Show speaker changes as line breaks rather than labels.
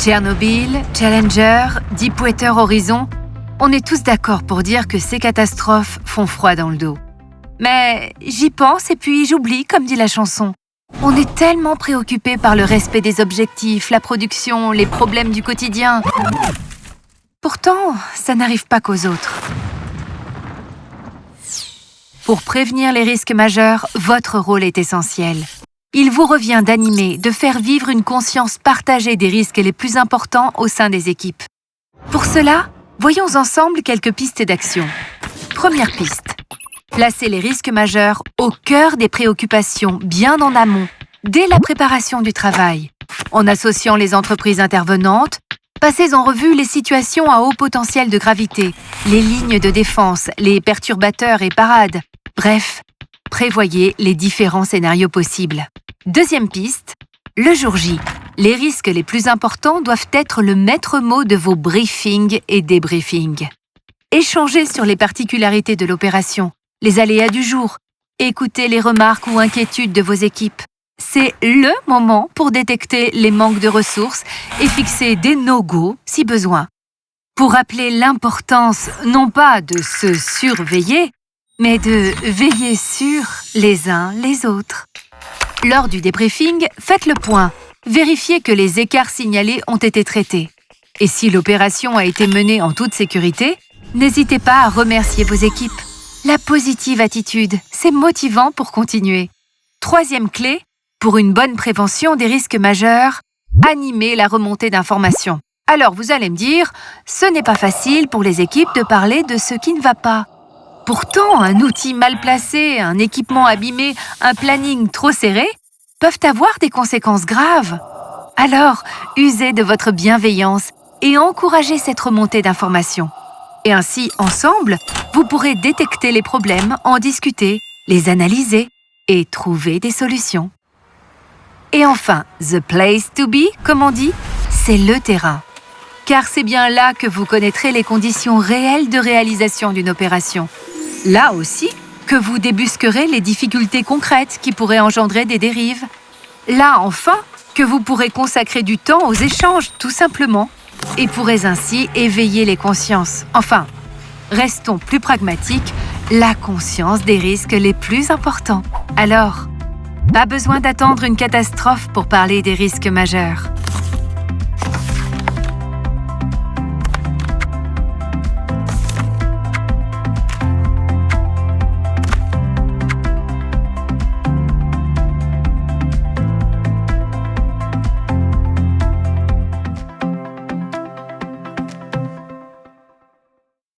Tchernobyl, Challenger, Deepwater Horizon, on est tous d'accord pour dire que ces catastrophes font froid dans le dos. Mais j'y pense et puis j'oublie, comme dit la chanson. On est tellement préoccupé par le respect des objectifs, la production, les problèmes du quotidien. Pourtant, ça n'arrive pas qu'aux autres. Pour prévenir les risques majeurs, votre rôle est essentiel. Il vous revient d'animer, de faire vivre une conscience partagée des risques les plus importants au sein des équipes. Pour cela, voyons ensemble quelques pistes d'action. Première piste. Placez les risques majeurs au cœur des préoccupations, bien en amont, dès la préparation du travail. En associant les entreprises intervenantes, passez en revue les situations à haut potentiel de gravité, les lignes de défense, les perturbateurs et parades. Bref, prévoyez les différents scénarios possibles. Deuxième piste, le jour J. Les risques les plus importants doivent être le maître mot de vos briefings et débriefings. Échangez sur les particularités de l'opération, les aléas du jour. Écoutez les remarques ou inquiétudes de vos équipes. C'est le moment pour détecter les manques de ressources et fixer des no-go si besoin. Pour rappeler l'importance non pas de se surveiller, mais de veiller sur les uns les autres. Lors du débriefing, faites le point. Vérifiez que les écarts signalés ont été traités. Et si l'opération a été menée en toute sécurité, n'hésitez pas à remercier vos équipes. La positive attitude, c'est motivant pour continuer. Troisième clé, pour une bonne prévention des risques majeurs, animez la remontée d'informations. Alors vous allez me dire, ce n'est pas facile pour les équipes de parler de ce qui ne va pas. Pourtant, un outil mal placé, un équipement abîmé, un planning trop serré peuvent avoir des conséquences graves. Alors, usez de votre bienveillance et encouragez cette remontée d'informations. Et ainsi, ensemble, vous pourrez détecter les problèmes, en discuter, les analyser et trouver des solutions. Et enfin, the place to be, comme on dit, c'est le terrain. Car c'est bien là que vous connaîtrez les conditions réelles de réalisation d'une opération. Là aussi, que vous débusquerez les difficultés concrètes qui pourraient engendrer des dérives. Là, enfin, que vous pourrez consacrer du temps aux échanges, tout simplement, et pourrez ainsi éveiller les consciences. Enfin, restons plus pragmatiques, la conscience des risques les plus importants. Alors, pas besoin d'attendre une catastrophe pour parler des risques majeurs.